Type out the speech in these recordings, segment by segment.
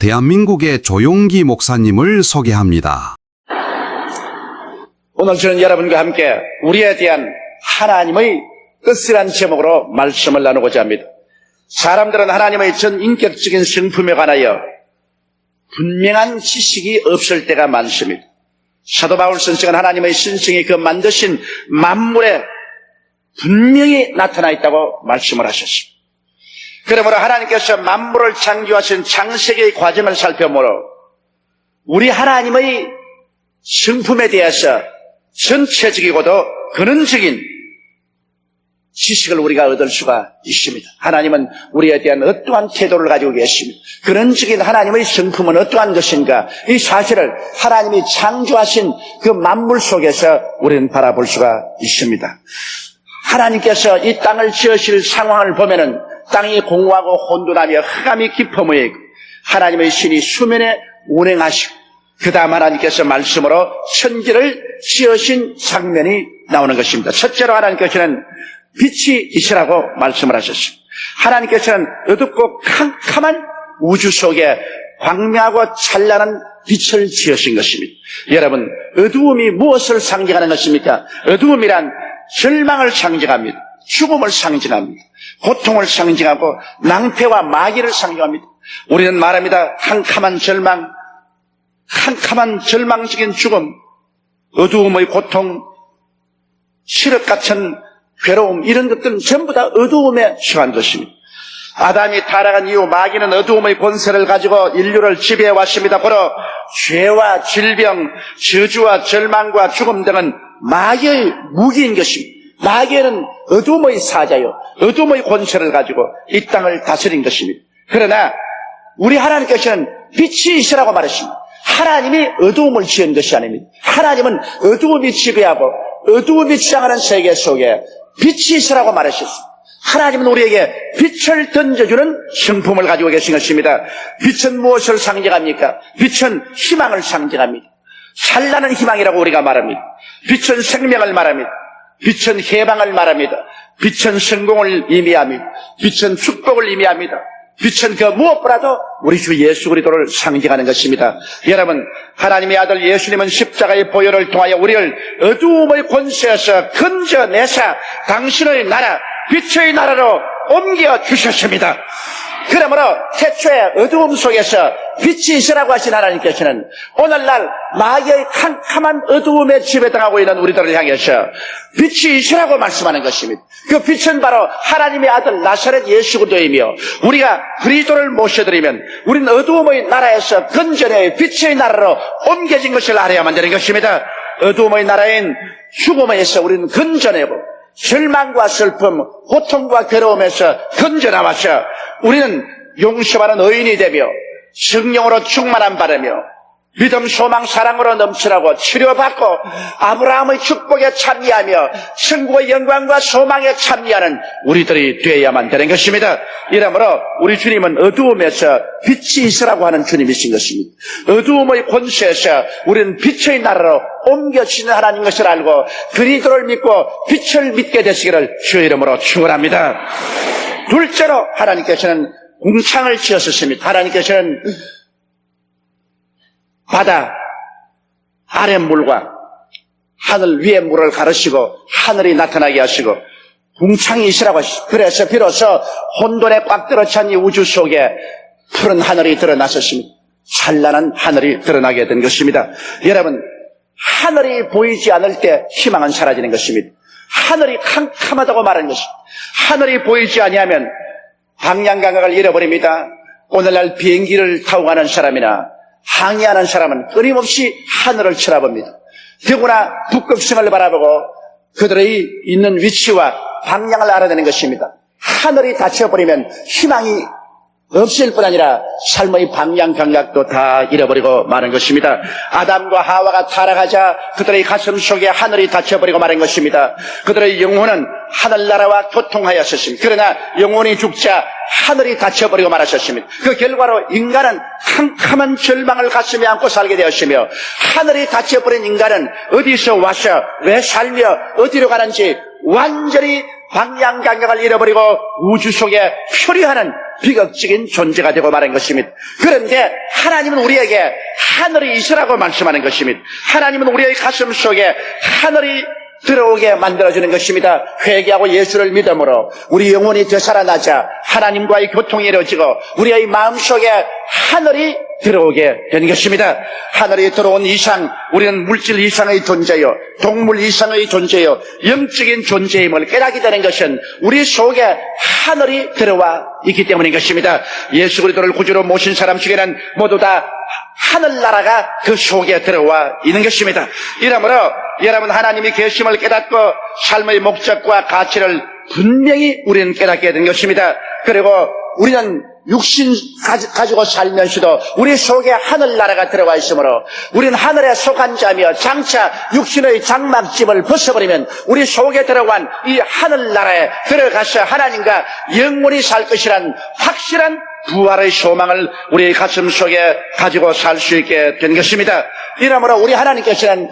대한민국의 조용기 목사님을 소개합니다. 오늘 저는 여러분과 함께 우리에 대한 하나님의 뜻이란 제목으로 말씀을 나누고자 합니다. 사람들은 하나님의 전 인격적인 성품에 관하여 분명한 지식이 없을 때가 많습니다. 사도 바울 선생은 하나님의 신성이 그 만드신 만물에 분명히 나타나 있다고 말씀을 하셨습니다. 그러므로 하나님께서 만물을 창조하신 창세기의 과정을 살펴보므로 우리 하나님의 성품에 대해서 전체적이고도 근원적인 지식을 우리가 얻을 수가 있습니다. 하나님은 우리에 대한 어떠한 태도를 가지고 계십니다. 근원적인 하나님의 성품은 어떠한 것인가, 이 사실을 하나님이 창조하신 그 만물 속에서 우리는 바라볼 수가 있습니다. 하나님께서 이 땅을 지으실 상황을 보면은 땅이 공허하고 혼돈하며 흑암이 깊어무에 있고 하나님의 신이 수면에 운행하시고 그 다음 하나님께서 말씀으로 천지를 지으신 장면이 나오는 것입니다. 첫째로 하나님께서는 빛이 있으라고 말씀을 하셨습니다. 하나님께서는 어둡고 캄캄한 우주 속에 광명하고 찬란한 빛을 지으신 것입니다. 여러분, 어두움이 무엇을 상징하는 것입니까? 어두움이란 절망을 상징합니다. 죽음을 상징합니다. 고통을 상징하고 낭패와 마귀를 상징합니다. 우리는 말합니다. 캄캄한 절망, 캄캄한 절망적인 죽음, 어두움의 고통, 시력 같은 괴로움, 이런 것들은 전부 다 어두움에 처한 것입니다. 아담이 타락한 이후 마귀는 어두움의 권세를 가지고 인류를 지배해 왔습니다. 바로 죄와 질병, 저주와 절망과 죽음 등은 마귀의 무기인 것입니다. 마귀는 어두움의 사자요, 어두움의 권세를 가지고 이 땅을 다스린 것입니다. 그러나 우리 하나님께서는 빛이 있으라고 말했습니다. 하나님이 어두움을 지은 것이 아닙니다. 하나님은 어두움이 지배하고 어두움이 지향하는 세계 속에 빛이 있으라고 말하셨습니다. 하나님은 우리에게 빛을 던져주는 성품을 가지고 계신 것입니다. 빛은 무엇을 상징합니까? 빛은 희망을 상징합니다. 찬란한 희망이라고 우리가 말합니다. 빛은 생명을 말합니다. 빛은 해방을 말합니다. 빛은 성공을 의미합니다. 빛은 축복을 의미합니다. 빛은 그 무엇보다도 우리 주 예수 그리스도를 상징하는 것입니다. 여러분, 하나님의 아들 예수님은 십자가의 보혈을 통하여 우리를 어두움의 권세에서 건져내사 당신의 나라, 빛의 나라로 옮겨주셨습니다. 그러므로 태초에 어두움 속에서 빛이 있으라고 하신 하나님께서는 오늘날 마귀의 캄캄한 어두움에 지배당하고 있는 우리들을 향해서 빛이 있으라고 말씀하는 것입니다. 그 빛은 바로 하나님의 아들 나사렛 예수 그리스도이며 우리가 그리스도를 모셔드리면 우리는 어두움의 나라에서 건져내 빛의 나라로 옮겨진 것을 알아야만 되는 것입니다. 어두움의 나라인 죽음에서 우리는 건져내고 절망과 슬픔, 고통과 괴로움에서 건져나와서 우리는 용서받는 의인이 되며 성령으로 충만함 받으며 믿음, 소망, 사랑으로 넘치라고 치료받고 아브라함의 축복에 참여하며 천국의 영광과 소망에 참여하는 우리들이 되어야만 되는 것입니다. 이러므로 우리 주님은 어두움에서 빛이 있으라고 하는 주님이신 것입니다. 어두움의 권세에서 우리는 빛의 나라로 옮겨지는 하나님 것을 알고 그리스도를 믿고 빛을 믿게 되시기를 주의 이름으로 축원합니다. 둘째로 하나님께서는 궁창을 지었습니다. 하나님께서는 바다 아래 물과 하늘 위의 물을 가르시고 하늘이 나타나게 하시고 궁창이 있으라고 하시고 그래서 비로소 혼돈에 꽉 들어찬 이 우주 속에 푸른 하늘이 드러났었습니다. 찬란한 하늘이 드러나게 된 것입니다. 여러분, 하늘이 보이지 않을 때 희망은 사라지는 것입니다. 하늘이 캄캄하다고 말하는 것입니다. 하늘이 보이지 아니하면 방향 감각을 잃어버립니다. 오늘날 비행기를 타고 가는 사람이나 항해하는 사람은 끊임없이 하늘을 쳐다봅니다. 더구나 북극성을 바라보고 그들의 있는 위치와 방향을 알아내는 것입니다. 하늘이 닫혀버리면 희망이 없을 뿐 아니라 삶의 방향 감각도 다 잃어버리고 마는 것입니다. 아담과 하와가 타락하자 그들의 가슴 속에 하늘이 닫혀버리고 마는 것입니다. 그들의 영혼은 하늘나라와 교통하였었습니다. 그러나 영혼이 죽자 하늘이 닫혀버리고 말았었습니다. 그 결과로 인간은 캄캄한 절망을 가슴에 안고 살게 되었으며 하늘이 닫혀버린 인간은 어디서 와서 왜 살며 어디로 가는지 완전히 방향 감각을 잃어버리고 우주 속에 표류하는 비극적인 존재가 되고 말한 것입니다. 그런데 하나님은 우리에게 하늘이 있으라고 말씀하는 것입니다. 하나님은 우리의 가슴 속에 하늘이 들어오게 만들어주는 것입니다. 회개하고 예수를 믿음으로 우리 영혼이 되살아나자 하나님과의 교통이 이루어지고 우리의 마음속에 하늘이 들어오게 되는 것입니다. 하늘이 들어온 이상 우리는 물질 이상의 존재요, 동물 이상의 존재요, 영적인 존재임을 깨닫게 되는 것은 우리 속에 하늘이 들어와 있기 때문인 것입니다. 예수 그리스도를 구주로 모신 사람 중에는 모두 다 하늘나라가 그 속에 들어와 있는 것입니다. 이러므로 여러분, 하나님이 계심을 깨닫고 삶의 목적과 가치를 분명히 우리는 깨닫게 된 것입니다. 그리고 우리는 육신 가지고 살면서도 우리 속에 하늘나라가 들어와 있으므로 우리는 하늘에 속한 자며 장차 육신의 장막집을 벗어버리면 우리 속에 들어간 이 하늘나라에 들어가서 하나님과 영원히 살 것이란 확실한 부활의 소망을 우리 가슴 속에 가지고 살 수 있게 된 것입니다. 이러므로 우리 하나님께서는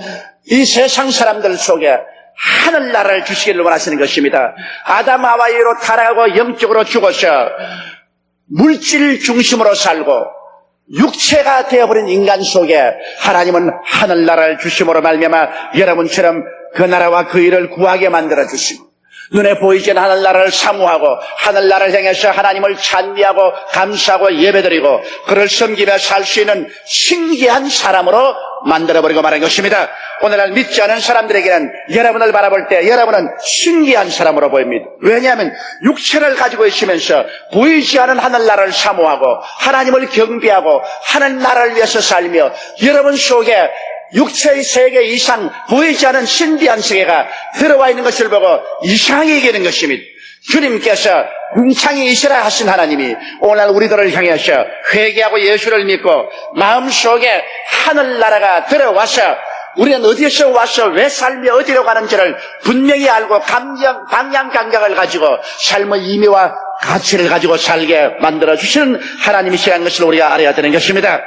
이 세상 사람들 속에 하늘나라를 주시기를 원하시는 것입니다. 아담 하와이로 타락하고 영적으로 죽어서 물질 중심으로 살고 육체가 되어버린 인간 속에 하나님은 하늘나라를 주심으로 말미암아 여러분처럼 그 나라와 그 일을 구하게 만들어 주시고 눈에 보이지 않는 하늘나라를 사모하고 하늘나라를 향해서 하나님을 찬미하고 감사하고 예배드리고 그를 섬기며 살 수 있는 신기한 사람으로 만들어버리고 말한 것입니다. 오늘날 믿지 않은 사람들에게는 여러분을 바라볼 때 여러분은 신기한 사람으로 보입니다. 왜냐하면 육체를 가지고 있으면서 보이지 않은 하늘나라를 사모하고 하나님을 경배하고 하늘나라를 위해서 살며 여러분 속에 육체의 세계 이상 보이지 않은 신비한 세계가 들어와 있는 것을 보고 이상하게 여기는 것입니다. 주님께서 궁창이시라 하신 하나님이 오늘 우리들을 향해서 회개하고 예수를 믿고 마음속에 하늘나라가 들어와서 우리는 어디에서 와서 왜 살며 어디로 가는지를 분명히 알고 방향 감각을 가지고 삶의 의미와 가치를 가지고 살게 만들어주시는 하나님이시라는 것을 우리가 알아야 되는 것입니다.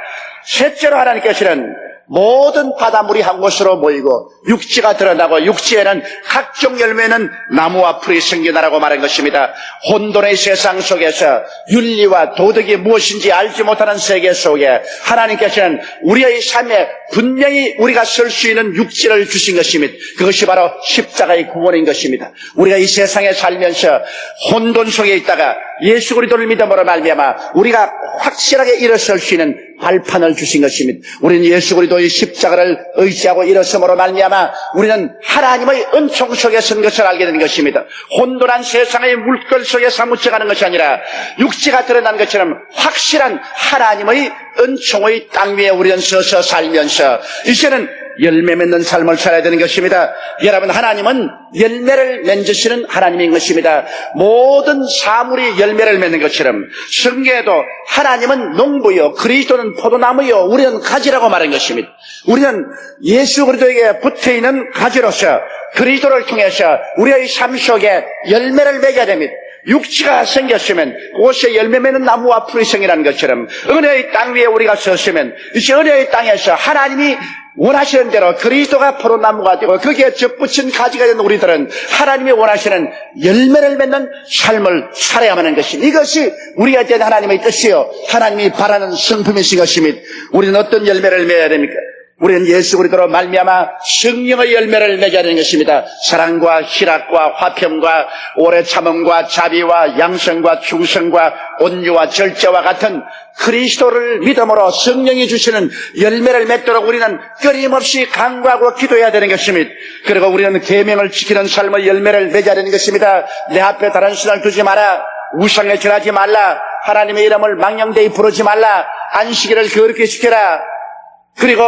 셋째로 하나님께서는 모든 바닷물이 한 곳으로 모이고 육지가 드러나고 육지에는 각종 열매는 나무와 풀이 생겨나라고 말한 것입니다. 혼돈의 세상 속에서 윤리와 도덕이 무엇인지 알지 못하는 세계 속에 하나님께서는 우리의 삶에 분명히 우리가 설 수 있는 육지를 주신 것입니다. 그것이 바로 십자가의 구원인 것입니다. 우리가 이 세상에 살면서 혼돈 속에 있다가 예수 그리스도를 믿음으로 말미암아 우리가 확실하게 일어설 수 있는 발판을 주신 것입니다. 우리는 예수 그리스도의 십자가를 의지하고 일어섬으로 말미암아 우리는 하나님의 은총 속에 선 것을 알게 되는 것입니다. 혼돈한 세상의 물결 속에 사무쳐가는 것이 아니라 육지가 드러난 것처럼 확실한 하나님의 은총의 땅 위에 우리는 서서 살면서 이제는 열매 맺는 삶을 살아야 되는 것입니다. 여러분, 하나님은 열매를 맺으시는 하나님인 것입니다. 모든 사물이 열매를 맺는 것처럼 성경에도 하나님은 농부요 그리스도는 포도나무요 우리는 가지라고 말한 것입니다. 우리는 예수 그리스도에게 붙어있는 가지로서 그리스도를 통해서 우리의 삶 속에 열매를 맺어야 됩니다. 육지가 생겼으면 그곳에 열매 맺는 나무와 풀이 생기라는 것처럼 은혜의 땅 위에 우리가 섰으면 이제 은혜의 땅에서 하나님이 원하시는 대로 그리스도가 포도나무가 되고 거기에 접붙인 가지가 된 우리들은 하나님이 원하시는 열매를 맺는 삶을 살아야만 하는 것입니다. 이것이 우리에 대한 하나님의 뜻이요 하나님이 바라는 성품이신 것입니다. 우리는 어떤 열매를 맺어야 됩니까? 우리는 예수 그리스도로 말미암아 성령의 열매를 맺어야 되는 것입니다. 사랑과 희락과 화평과 오래 참음과 자비와 양성과 충성과 온유와 절제와 같은 그리스도를 믿음으로 성령이 주시는 열매를 맺도록 우리는 끊임없이 간구하고 기도해야 되는 것입니다. 그리고 우리는 계명을 지키는 삶의 열매를 맺어야 되는 것입니다. 내 앞에 다른 신을 두지 마라, 우상에 절하지 말라, 하나님의 이름을 망령되이 부르지 말라, 안식일을 거룩히 지켜라, 그리고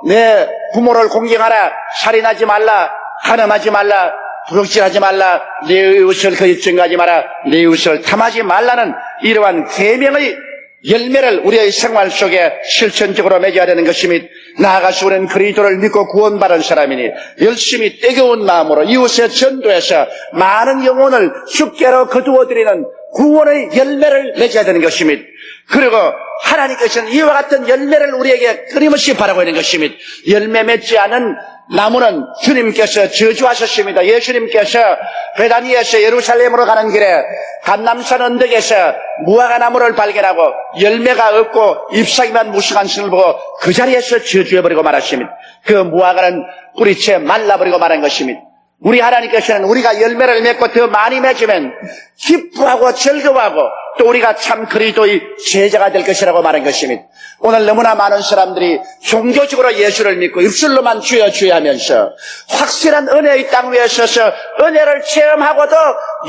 내 부모를 공경하라, 살인하지 말라, 간음하지 말라, 도둑질하지 말라, 내 이웃을 거짓 증거하지 마라, 내 이웃을 탐하지 말라는 이러한 계명의 열매를 우리의 생활 속에 실천적으로 맺어야 되는 것입니다. 나아가서 우리는 그리스도를 믿고 구원받은 사람이니 열심히 뜨거운 마음으로 이웃에 전도해서 많은 영혼을 주께로 거두어드리는 구원의 열매를 맺어야 되는 것입니다. 그리고 하나님께서는 이와 같은 열매를 우리에게 끊임없이 바라고 있는 것입니다. 열매 맺지 않은 나무는 주님께서 저주하셨습니다. 예수님께서 베다니에서 예루살렘으로 가는 길에 감람산 언덕에서 무화과 나무를 발견하고 열매가 없고 잎사귀만 무성한 것을 보고 그 자리에서 저주해버리고 말았습니다. 그 무화과는 뿌리채 말라버리고 말한 것입니다. 우리 하나님께서는 우리가 열매를 맺고 더 많이 맺으면 기뻐하고 즐거워하고 또 우리가 참 그리스도의 제자가 될 것이라고 말한 것입니다. 오늘 너무나 많은 사람들이 종교적으로 예수를 믿고 입술로만 주여 주여 하면서 확실한 은혜의 땅 위에 서서 은혜를 체험하고도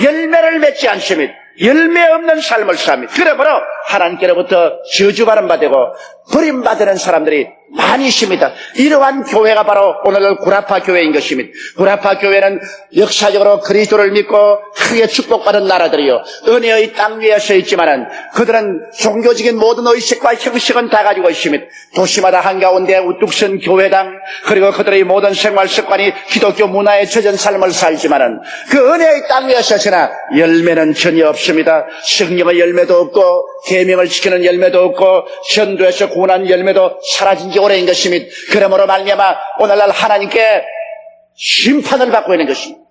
열매를 맺지 않습니다. 열매 없는 삶을 삽니다. 그러므로 하나님께로부터 저주받은 바 되고 버림받는 사람들이 많이 있습니다. 이러한 교회가 바로 오늘 구라파 교회인 것입니다. 구라파 교회는 역사적으로 그리스도를 믿고 크게 축복받은 나라들이요 은혜의 땅 위에 서 있지만은 그들은 종교적인 모든 의식과 형식은 다 가지고 있습니다. 도시마다 한가운데 우뚝 선 교회당 그리고 그들의 모든 생활 습관이 기독교 문화에 젖은 삶을 살지만은 그 은혜의 땅 위에 서서나 열매는 전혀 없습니다. 성령의 열매도 없고 계명을 지키는 열매도 없고 전도에서 구원한 열매도 사라진 지 오래인 것입니다. 그러므로 말미암아 오늘날 하나님께 심판을 받고 있는 것입니다.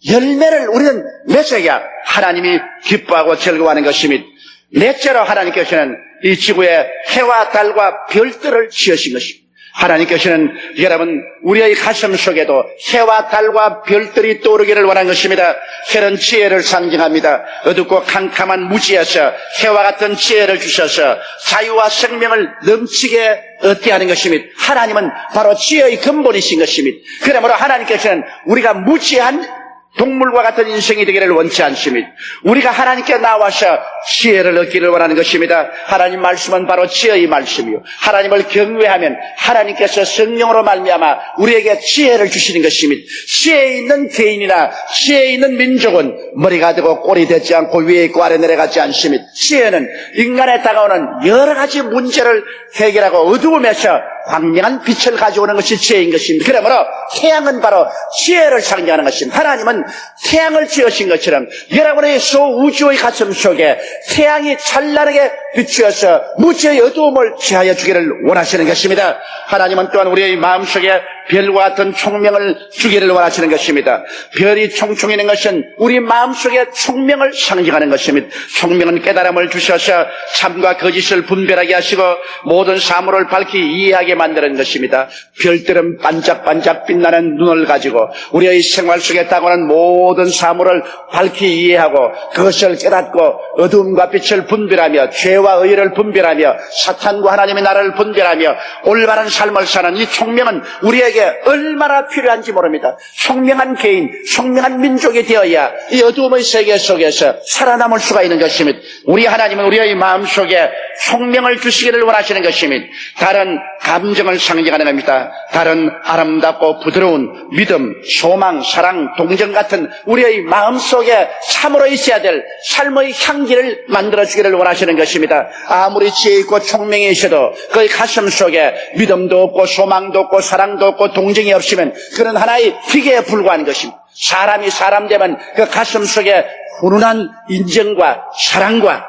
열매를 우리는 맺어야 하나님이 기뻐하고 즐거워하는 것입니다. 넷째로 하나님께서는 이 지구에 해와 달과 별들을 지으신 것입니다. 하나님께서는 여러분 우리의 가슴 속에도 해와 달과 별들이 떠오르기를 원한 것입니다. 해는 지혜를 상징합니다. 어둡고 캄캄한 무지에서 해와 같은 지혜를 주셔서 자유와 생명을 넘치게 얻게 하는 것입니다. 하나님은 바로 지혜의 근본이신 것입니다. 그러므로 하나님께서는 우리가 무지한 동물과 같은 인생이 되기를 원치 않습니다. 우리가 하나님께 나와서 지혜를 얻기를 원하는 것입니다. 하나님 말씀은 바로 지혜의 말씀이요 하나님을 경외하면 하나님께서 성령으로 말미암아 우리에게 지혜를 주시는 것입니다. 지혜 있는 개인이나 지혜 있는 민족은 머리가 되고 꼴이 되지 않고 위에 있고 아래 내려가지 않습니다. 지혜는 인간에 다가오는 여러 가지 문제를 해결하고 어두움에서 광명한 빛을 가져오는 것이 지혜인 것입니다. 그러므로 태양은 바로 지혜를 상징하는 것입니다. 하나님은 태양을 지으신 것처럼 여러분의 소우주의 가슴 속에 태양이 찬란하게 비추어서 무지의 어두움을 제하여 주기를 원하시는 것입니다. 하나님은 또한 우리의 마음속에 별과 같은 총명을 주기를 원하시는 것입니다. 별이 총총 있는 것은 우리 마음속에 총명을 상징하는 것입니다. 총명은 깨달음을 주셔서 참과 거짓을 분별하게 하시고 모든 사물을 밝히 이해하게 만드는 것입니다. 별들은 반짝반짝 빛나는 눈을 가지고 우리의 생활 속에 다가오는 모든 사물을 밝히 이해하고 그것을 깨닫고 어둠과 빛을 분별하며 죄와 의를 분별하며 사탄과 하나님의 나라를 분별하며 올바른 삶을 사는 이 총명은 우리에게 얼마나 필요한지 모릅니다. 총명한 개인, 총명한 민족이 되어야 이 어두움의 세계 속에서 살아남을 수가 있는 것입니다. 우리 하나님은 우리의 마음속에 총명을 주시기를 원하시는 것입니다. 다른 감정을 상징하는 겁니다. 다른 아름답고 부드러운 믿음, 소망, 사랑, 동정 같은 우리의 마음속에 참으로 있어야 될 삶의 향기를 만들어주기를 원하시는 것입니다. 아무리 지혜 있고 총명이 있어도 그의 가슴 속에 믿음도 없고 소망도 없고 사랑도 없고 동정이 없으면 그는 하나의 기계에 불과한 것입니다. 사람이 사람 되면 그 가슴 속에 훈훈한 인정과 사랑과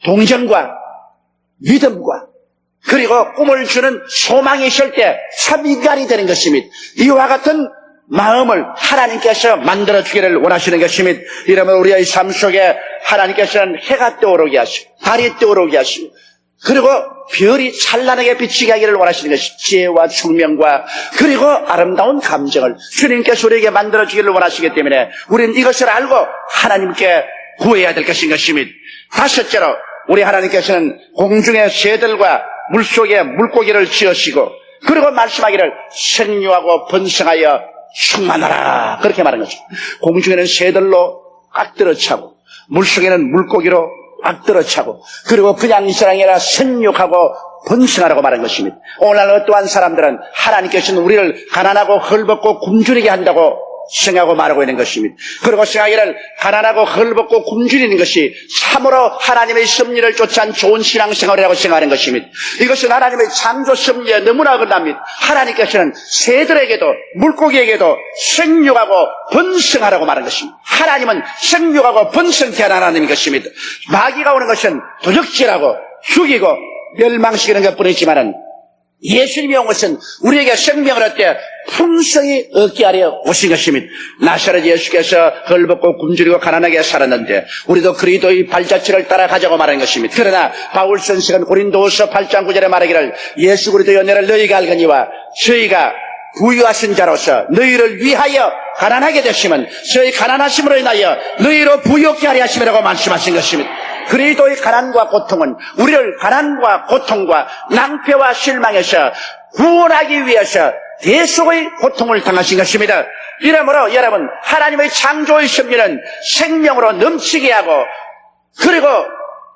동정과 믿음과 그리고 꿈을 주는 소망이 있을 때 참 인간이 되는 것입니다. 이와 같은 마음을 하나님께서 만들어주기를 원하시는 것입니다. 이러면 우리의 삶 속에 하나님께서는 해가 떠오르게 하시고 달이 떠오르게 하시고 그리고 별이 찬란하게 비치게 하기를 원하시는 것이 지혜와 총명과 그리고 아름다운 감정을 주님께서 우리에게 만들어주기를 원하시기 때문에 우리는 이것을 알고 하나님께 구해야 될 것인 것입니다. 다섯째로 우리 하나님께서는 공중의 새들과 물속에 물고기를 지으시고 그리고 말씀하기를 생육하고 번성하여 충만하라 그렇게 말한 거죠. 공중에는 새들로 꽉 들어차고 물속에는 물고기로 꽉 들어차고 그리고 그냥 이스라엘이 아니라 생육하고 번성하라고 말한 것입니다. 오늘날 어떠한 사람들은 하나님께서는 우리를 가난하고 헐벗고 굶주리게 한다고 생각하고 말하고 있는 것입니다. 그리고 생각하기를 가난하고 헐벗고 굶주리는 것이 참으로 하나님의 섭리를 쫓아한 좋은 신앙생활이라고 생각하는 것입니다. 이것은 하나님의 창조 섭리에 너무나 어긋납니다. 하나님께서는 새들에게도 물고기에게도 생육하고 번성하라고 말한 것입니다. 하나님은 생육하고 번성케 하는 하나님인 것입니다. 마귀가 오는 것은 도적질하고 죽이고 멸망시키는 것뿐이지만은 예수님이 온 것은 우리에게 생명을 얻게 풍성히 얻게 하려 오신 것입니다. 나사렛 예수께서 헐벗고 굶주리고 가난하게 살았는데 우리도 그리스도의 발자취를 따라가자고 말하는 것입니다. 그러나 바울 선생은 고린도후서 8장 9절에 말하기를 예수 그리스도의 은혜를 너희가 알거니와 저희가 부유하신 자로서 너희를 위하여 가난하게 되시면 저희 가난하심으로 인하여 너희로 부유하게 하려 하심이라고 말씀하신 것입니다. 그리스도의 가난과 고통은 우리를 가난과 고통과 낭패와 실망에서 구원하기 위해서 대속의 고통을 당하신 것입니다. 이러므로 여러분, 하나님의 창조의 섭리는 생명으로 넘치게 하고 그리고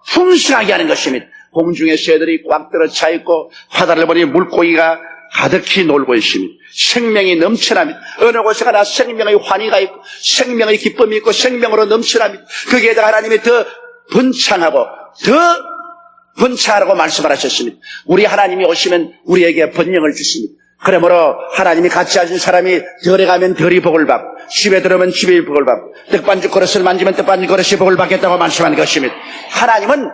풍성하게 하는 것입니다. 공중의 새들이 꽉 들어 차 있고 바다를 보니 물고기가 가득히 놀고 있습니다. 생명이 넘쳐납니다. 어느 곳에 가나 생명의 환희가 있고 생명의 기쁨이 있고 생명으로 넘쳐납니다. 거기에다가 하나님이 더 번창하라고 말씀을 하셨습니다. 우리 하나님이 오시면 우리에게 번영을 주십니다. 그러므로 하나님이 같이 하신 사람이 덜에 가면 덜이 복을 받고 집에 들어오면 집의 복을 받고 떡반죽 그릇을 만지면 떡반죽 그릇이 복을 받겠다고 말씀하는 것입니다. 하나님은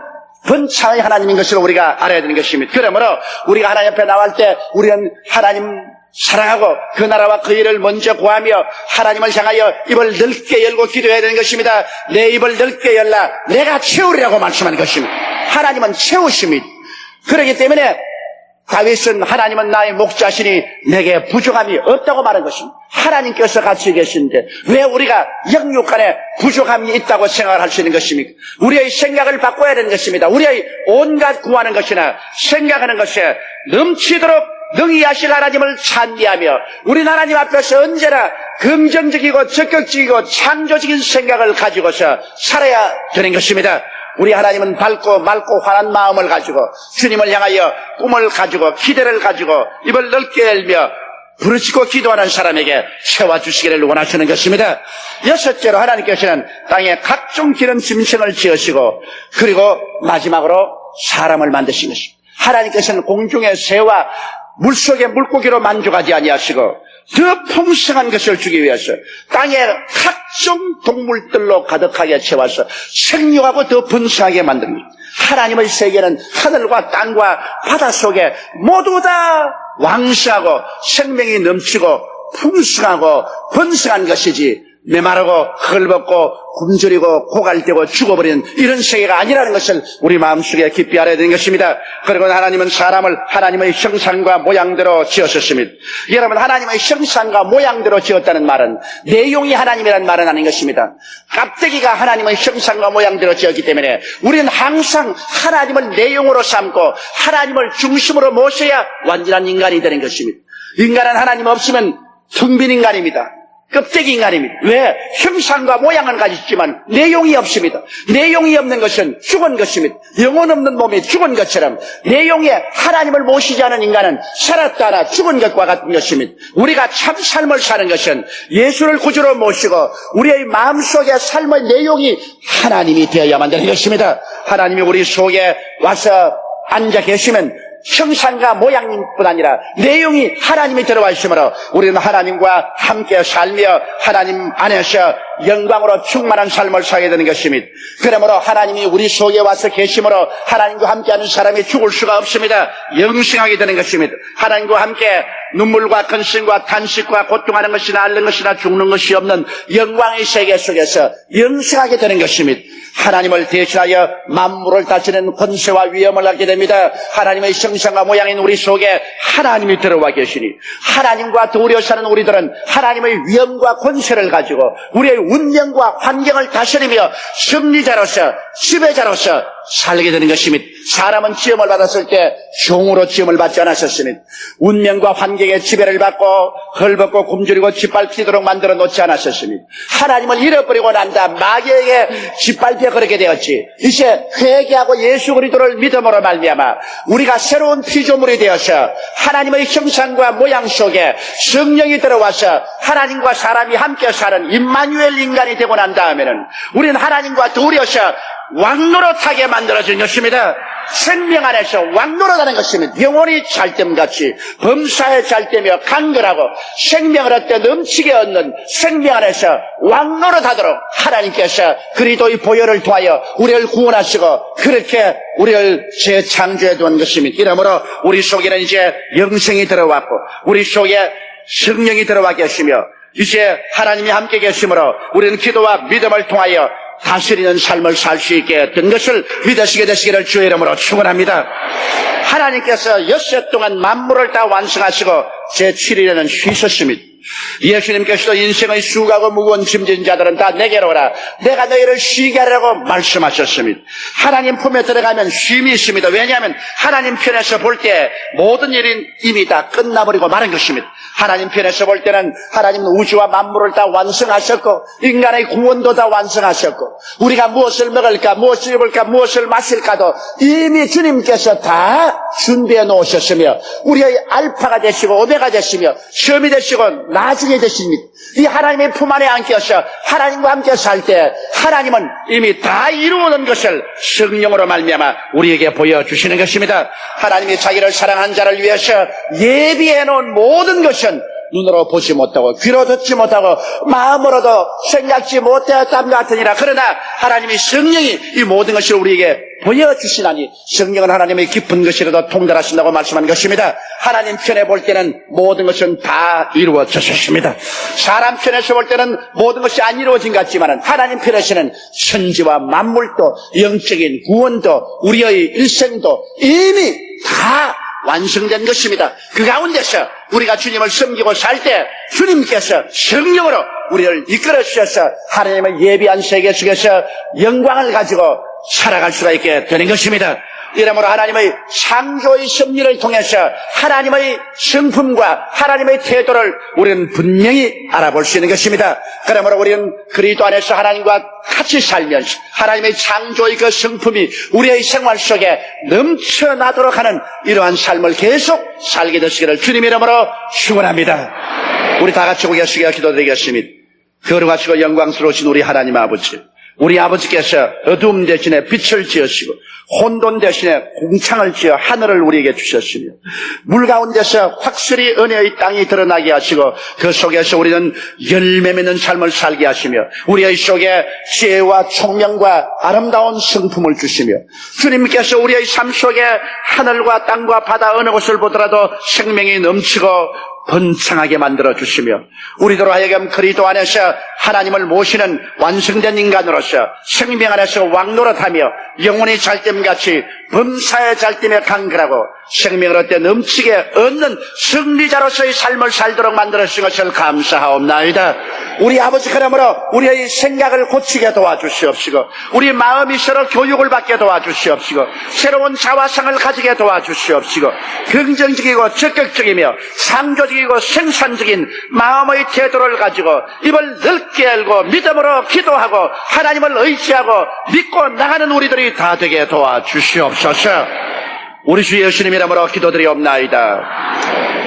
번창의 하나님인 것을 우리가 알아야 되는 것입니다. 그러므로 우리가 하나님 앞에 나올 때 우리는 하나님 사랑하고 그 나라와 그 일을 먼저 구하며 하나님을 향하여 입을 넓게 열고 기도해야 되는 것입니다. 내 입을 넓게 열라 내가 채우리라고 말씀하는 것입니다. 하나님은 채우십니다. 그렇기 때문에 다윗은 하나님은 나의 목자시니 내게 부족함이 없다고 말한 것입니다. 하나님께서 같이 계시는데 왜 우리가 영육간에 부족함이 있다고 생각을 할 수 있는 것입니까? 우리의 생각을 바꿔야 되는 것입니다. 우리의 온갖 구하는 것이나 생각하는 것에 넘치도록 능히 하실 하나님을 찬미하며 우리 하나님 앞에서 언제나 긍정적이고 적극적이고 창조적인 생각을 가지고서 살아야 되는 것입니다. 우리 하나님은 밝고 맑고 환한 마음을 가지고 주님을 향하여 꿈을 가지고 기대를 가지고 입을 넓게 열며 부르짖고 기도하는 사람에게 채워주시기를 원하시는 것입니다. 여섯째로 하나님께서는 땅에 각종 기름 짐승을 지으시고 그리고 마지막으로 사람을 만드신 것입니다. 하나님께서는 공중의 새와 물속의 물고기로 만족하지 아니하시고 더 풍성한 것을 주기 위해서 땅에 각종 동물들로 가득하게 채워서 생육하고 더 번성하게 만듭니다. 하나님의 세계는 하늘과 땅과 바다 속에 모두 다 왕성하고 생명이 넘치고 풍성하고 번성한 것이지 메마르고 헐벗고 굶주리고 고갈되고 죽어버리는 이런 세계가 아니라는 것을 우리 마음속에 깊이 알아야 되는 것입니다. 그리고 하나님은 사람을 하나님의 형상과 모양대로 지으셨습니다. 여러분, 하나님의 형상과 모양대로 지었다는 말은 내용이 하나님이라는 말은 아닌 것입니다. 깍대기가 하나님의 형상과 모양대로 지었기 때문에 우리는 항상 하나님을 내용으로 삼고 하나님을 중심으로 모셔야 완전한 인간이 되는 것입니다. 인간은 하나님 없으면 텅 빈 인간입니다. 껍데기 인간입니다. 왜? 형상과 모양은 가지지만 내용이 없습니다. 내용이 없는 것은 죽은 것입니다. 영혼 없는 몸이 죽은 것처럼 내용에 하나님을 모시지 않은 인간은 살았다 하나 죽은 것과 같은 것입니다. 우리가 참 삶을 사는 것은 예수를 구주로 모시고 우리의 마음속의 삶의 내용이 하나님이 되어야만 되는 것입니다. 하나님이 우리 속에 와서 앉아 계시면 형상과 모양뿐 아니라 내용이 하나님이 들어와 있으므로 우리는 하나님과 함께 살며 하나님 안에서 영광으로 충만한 삶을 살게 되는 것입니다. 그러므로 하나님이 우리 속에 와서 계심으로 하나님과 함께하는 사람이 죽을 수가 없습니다. 영생하게 되는 것입니다. 하나님과 함께 눈물과 근심과 탄식과 고통하는 것이나 앓는 것이나 죽는 것이 없는 영광의 세계 속에서 영생하게 되는 것입니다. 하나님을 대신하여 만물을 다스리는 권세와 위엄을 갖게 됩니다. 하나님의 형상과 모양인 우리 속에 하나님이 들어와 계시니 하나님과 더불어 사는 우리들은 하나님의 위엄과 권세를 가지고 우리의 운명과 환경을 다스리며 승리자로서 지배자로서 살게 되는 것입니다. 사람은 지음을 받았을 때 종으로 지음을 받지 않았었습니다. 운명과 환경의 지배를 받고 헐벗고 굶주리고 짓밟히도록 만들어 놓지 않았었습니다. 하나님을 잃어버리고 난 다음 마귀에게 짓밟혀 그렇게 되었지. 이제 회개하고 예수 그리스도를 믿음으로 말미암아 우리가 새로운 피조물이 되어서 하나님의 형상과 모양 속에 성령이 들어와서 하나님과 사람이 함께 사는 임마누엘 인간이 되고 난 다음에는 우리는 하나님과 더불어서 왕노릇하게 만들어진 것입니다. 생명 안에서 왕노릇하는 것입니다. 영혼이 잘됨같이 범사에 잘되며 강건하고 생명을 얻되 넘치게 얻는 생명 안에서 왕노릇하도록 하나님께서 그리스도의 보혈을 통하여 우리를 구원하시고 그렇게 우리를 재창조해 두은 것입니다. 이러므로 우리 속에는 이제 영생이 들어왔고 우리 속에 성령이 들어와 계시며 이제 하나님이 함께 계시므로 우리는 기도와 믿음을 통하여 다스리는 삶을 살 수 있게 된 것을 믿으시게 되시기를 주의 이름으로 축원합니다. 하나님께서 엿새 동안 만물을 다 완성하시고 제7일에는 쉬셨습니다. 예수님께서도 인생의 수고하고 무거운 짐진 자들은 다 내게로 오라. 내가 너희를 쉬게 하려고 말씀하셨습니다. 하나님 품에 들어가면 쉼이 있습니다. 왜냐하면 하나님 편에서 볼 때 모든 일이 이미 다 끝나버리고 마른 것입니다. 하나님 편에서 볼 때는 하나님은 우주와 만물을 다 완성하셨고 인간의 구원도 다 완성하셨고 우리가 무엇을 먹을까 무엇을 입을까 무엇을 마실까도 이미 주님께서 다 준비해 놓으셨으며 우리의 알파가 되시고 오메가 되시며 시험이 되시고 나중에 되십니다. 이 하나님의 품 안에 안겨서 하나님과 함께 살 때 하나님은 이미 다 이루어놓은 것을 성령으로 말미암아 우리에게 보여주시는 것입니다. 하나님이 자기를 사랑하는 자를 위해서 예비해 놓은 모든 것은 눈으로 보지 못하고 귀로 듣지 못하고 마음으로도 생각지 못하였담 같으니라. 그러나 하나님이 성령이 이 모든 것을 우리에게 보여주시나니 성령은 하나님의 깊은 것이라도 통달하신다고 말씀한 것입니다. 하나님 편에 볼 때는 모든 것은 다 이루어졌습니다. 사람 편에서 볼 때는 모든 것이 안 이루어진 것 같지만 하나님 편에서는 천지와 만물도 영적인 구원도 우리의 일생도 이미 다 완성된 것입니다. 그 가운데서 우리가 주님을 섬기고 살 때 주님께서 성령으로 우리를 이끌어 주셔서 하나님의 예비한 세계 속에서 영광을 가지고 살아갈 수가 있게 되는 것입니다. 이러므로 하나님의 창조의 섭리를 통해서 하나님의 성품과 하나님의 태도를 우리는 분명히 알아볼 수 있는 것입니다. 그러므로 우리는 그리스도 안에서 하나님과 같이 살면서 하나님의 창조의 그 성품이 우리의 생활 속에 넘쳐나도록 하는 이러한 삶을 계속 살게 되시기를 주님 이름으로 축원합니다. 우리 다 같이 고개 숙여 기도드리겠습니다. 거룩하시고 영광스러우신 우리 하나님 아버지, 우리 아버지께서 어두움 대신에 빛을 지으시고 혼돈 대신에 공창을 지어 하늘을 우리에게 주셨으며 물 가운데서 확실히 은혜의 땅이 드러나게 하시고 그 속에서 우리는 열매 맺는 삶을 살게 하시며 우리의 속에 지혜와 총명과 아름다운 성품을 주시며 주님께서 우리의 삶 속에 하늘과 땅과 바다 어느 곳을 보더라도 생명이 넘치고 번창하게 만들어주시며 우리들 하여금 그리스도 안에서 하나님을 모시는 완성된 인간으로서 생명 안에서 왕노릇하며 영혼이 잘됨같이 범사에 잘됨에 강건하고 생명을 얻되 넘치게 얻는 승리자로서의 삶을 살도록 만들어주신 것을 감사하옵나이다. 우리 아버지 그러므로 우리의 생각을 고치게 도와주시옵시고 우리 마음이 서로 교육을 받게 도와주시옵시고 새로운 자화상을 가지게 도와주시옵시고 긍정적이고 적극적이며 창조적이고 생산적인 마음의 태도를 가지고 입을 넓게 열고 믿음으로 기도하고 하나님을 의지하고 믿고 나가는 우리들이 다 되게 도와주시옵소서. 우리 주 예수님 이름으로 기도드리옵나이다.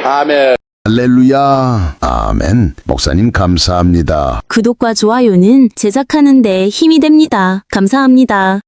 아멘. 할렐루야. 아멘. 목사님 감사합니다. 구독과 좋아요는 제작하는 데 힘이 됩니다. 감사합니다.